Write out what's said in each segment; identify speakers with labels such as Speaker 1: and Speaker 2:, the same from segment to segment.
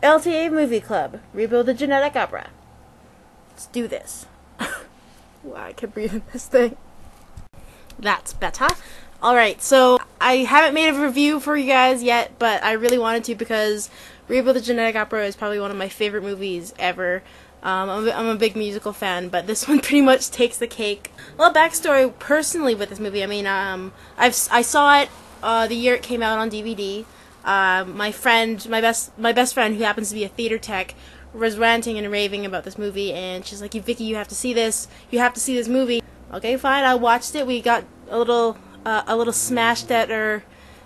Speaker 1: LTA Movie Club, Repo the Genetic Opera. Let's do this. Wow, I can breathe in this thing. That's better. Alright, so I haven't made a review for you guys yet, but I really wanted to because Repo the Genetic Opera is probably one of my favorite movies ever. I'm a big musical fan, but this one pretty much takes the cake. A little backstory personally with this movie. I mean, I saw it the year it came out on DVD. My best friend, who happens to be a theater tech, was ranting and raving about this movie, and she's like, "Vicky, you have to see this. You have to see this movie." Okay, fine. I watched it. We got a little smashed at her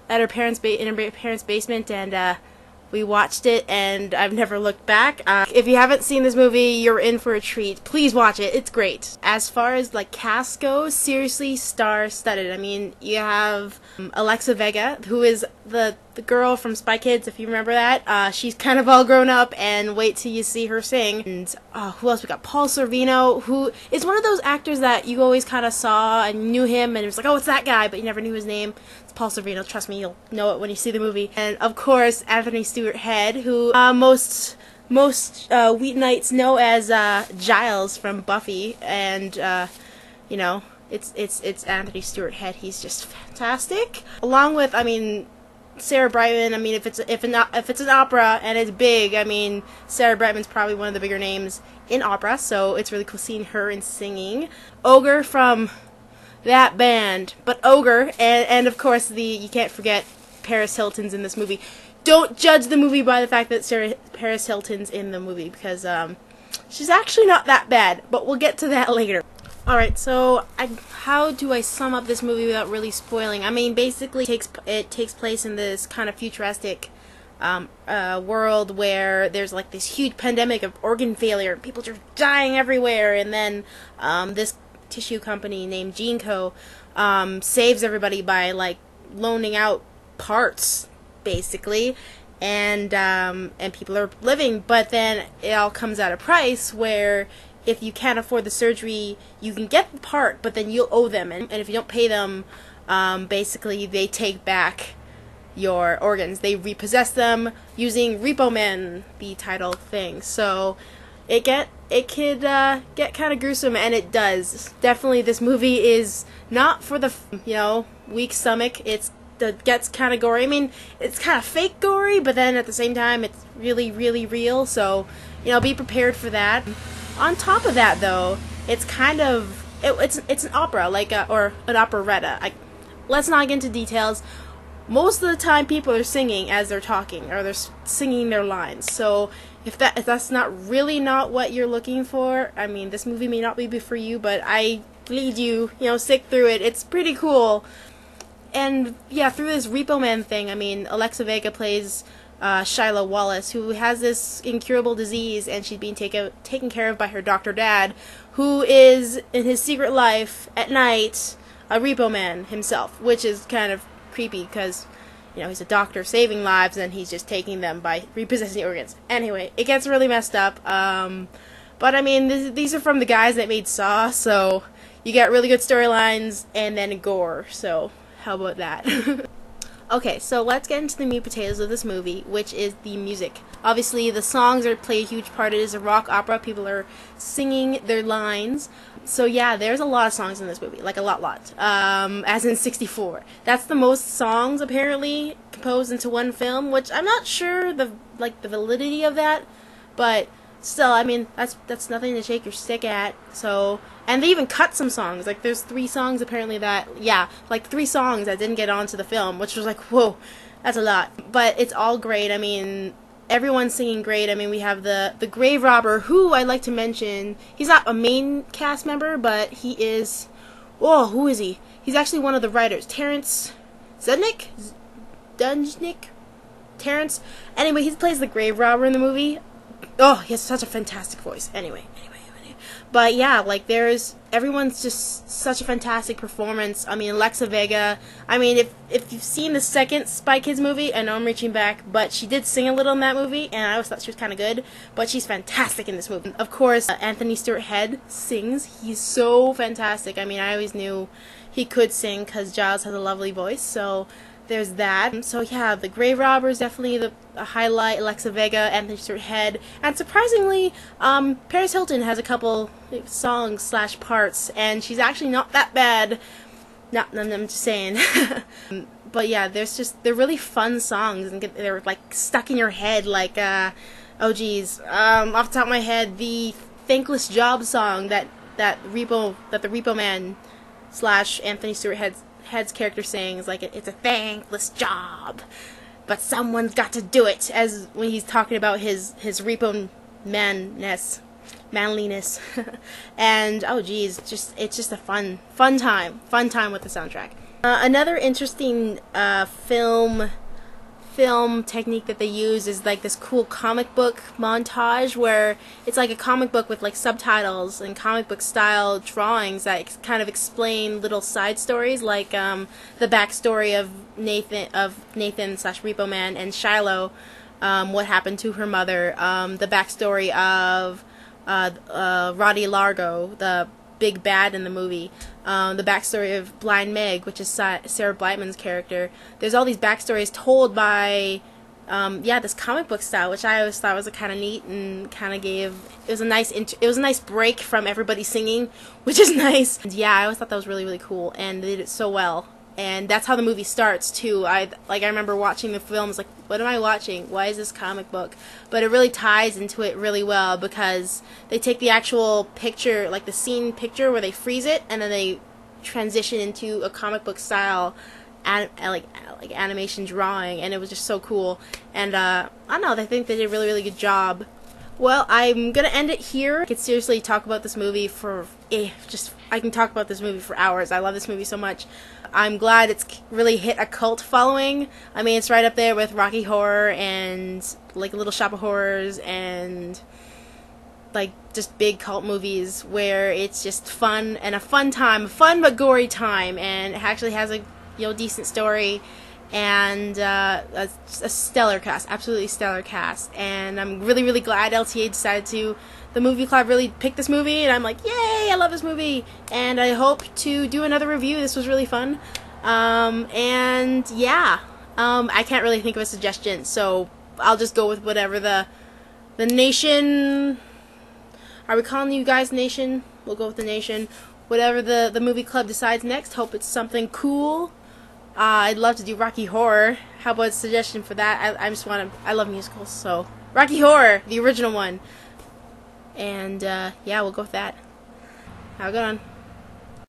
Speaker 1: parents' basement, and we watched it, and I've never looked back. If you haven't seen this movie, you're in for a treat. Please watch it. It's great. As far as like cast goes, seriously star-studded. I mean, you have Alexa Vega, who is the girl from Spy Kids, if you remember that. She's kind of all grown up, and wait till you see her sing. And who else we got? Paul Sorvino, who is one of those actors that you always kind of saw and knew him, and it was like, oh, it's that guy, but you never knew his name. It's Paul Sorvino. Trust me, you'll know it when you see the movie. And of course, Anthony Stewart Head, who most Wheatonites know as Giles from Buffy, and you know, it's Anthony Stewart Head. He's just fantastic. Along with, I mean, Sarah Brightman. I mean, if it's an opera and it's big, I mean, Sarah Brightman's probably one of the bigger names in opera, so it's really cool seeing her and singing. Ogre from that band, but Ogre, and of course you can't forget Paris Hilton's in this movie. Don't judge the movie by the fact that Paris Hilton's in the movie, because she's actually not that bad, but we'll get to that later. Alright, so how do I sum up this movie without really spoiling? I mean, basically it takes place in this kind of futuristic world where there's like this huge pandemic of organ failure. People are dying everywhere, and then this tissue company named GeneCo saves everybody by like loaning out parts, basically, and people are living. But then it all comes at a price where if you can't afford the surgery, you can get the part, but then you'll owe them, and if you don't pay them, basically they take back your organs. They repossess them using Repo Man, the title thing. So it could get kind of gruesome, and it does. Definitely, this movie is not for the weak stomach. It gets kind of gory. I mean, it's kind of fake gory, but then at the same time, it's really, really real. So be prepared for that. On top of that, though, it's kind of it's an opera, or an operetta. Let's not get into details. Most of the time, people are singing as they're talking, or they're singing their lines. So if that's not what you're looking for, I mean, this movie may not be for you, but I lead you, stick through it. It's pretty cool. And yeah, through this Repo Man thing, I mean, Alexa Vega plays Shiloh Wallace, who has this incurable disease, and she's being taken care of by her doctor dad, who is, in his secret life, at night, a Repo Man himself, which is kind of creepy, because, he's a doctor saving lives, and he's just taking them by repossessing organs. Anyway, it gets really messed up, but I mean, these are from the guys that made Saw, so you get really good storylines, and then gore, so how about that? Okay, so let's get into the meat and potatoes of this movie, which is the music. Obviously, the songs play a huge part. It is a rock opera. People are singing their lines. So yeah, there's a lot of songs in this movie, like a lot. As in 64. That's the most songs, apparently, composed into one film, which I'm not sure the validity of that, but still, I mean, that's nothing to shake your stick at. So, and they even cut some songs. Like, there's 3 songs apparently like 3 songs that didn't get onto the film, which was like, whoa, that's a lot. But it's all great. I mean, everyone's singing great. I mean, we have the grave robber, who I'd like to mention. He's not a main cast member, but he is. Whoa, who is he? He's actually one of the writers. Terrence Zednick? Dunjnik? Terrence? Anyway, he plays the grave robber in the movie. Oh, he has such a fantastic voice. Anyway. But yeah, like, everyone's just such a fantastic performance. I mean, Alexa Vega, I mean, if you've seen the second Spy Kids movie, I know I'm reaching back, but she did sing a little in that movie, and I always thought she was kind of good, but she's fantastic in this movie. Of course, Anthony Stewart Head sings. He's so fantastic. I mean, I always knew he could sing, because Giles has a lovely voice, so there's that. So yeah, the Grave Robbers definitely a highlight. Alexa Vega, Anthony Stewart Head, and surprisingly, Paris Hilton has a couple songs slash parts, and she's actually not that bad. No, I'm just saying. But yeah, they're really fun songs, and they're like stuck in your head. Like, oh geez, off the top of my head, the Thankless Job song that the Repo Man slash Anthony Stewart Head's character sings, like it's a thankless job, but someone's got to do it. As when he's talking about his Repo manliness, and oh geez, it's just a fun time with the soundtrack. Another interesting film technique that they use is like this cool comic book montage where it's like a comic book with like subtitles and comic book style drawings that kind of explain little side stories, like the backstory of Nathan slash Repo Man and Shiloh, what happened to her mother, the backstory of Roddy Largo, the big bad in the movie, the backstory of Blind Meg, which is Sarah Brightman's character. There's all these backstories told by, this comic book style, which I always thought was kind of neat and kind of it was a nice break from everybody singing, which is nice. And yeah, I always thought that was really, really cool, and they did it so well. And that's how the movie starts too. I remember watching the films, like, what am I watching? Why is this comic book? But it really ties into it really well because they take the actual picture, like the scene picture where they freeze it, and then they transition into a comic book style like animation drawing, and it was just so cool. And I don't know, I think they did a really, really good job. Well, I'm gonna end it here. I could seriously talk about this movie for I can talk about this movie for hours. I love this movie so much. I'm glad it's really hit a cult following. I mean, it's right up there with Rocky Horror and like Little Shop of Horrors and like just big cult movies where it's just fun and a fun but gory time, and it actually has a decent story and a stellar cast, absolutely stellar cast. And I'm really, really glad LTA decided to. The movie club really picked this movie, and I'm like, yay, I love this movie, and I hope to do another review. This was really fun. And yeah, I can't really think of a suggestion, so I'll just go with whatever the nation, are we calling you guys nation? We'll go with the nation. Whatever the movie club decides next, hope it's something cool. I'd love to do Rocky Horror. How about a suggestion for that? I love musicals, so Rocky Horror, the original one. And yeah, we'll go with that. Have a good one.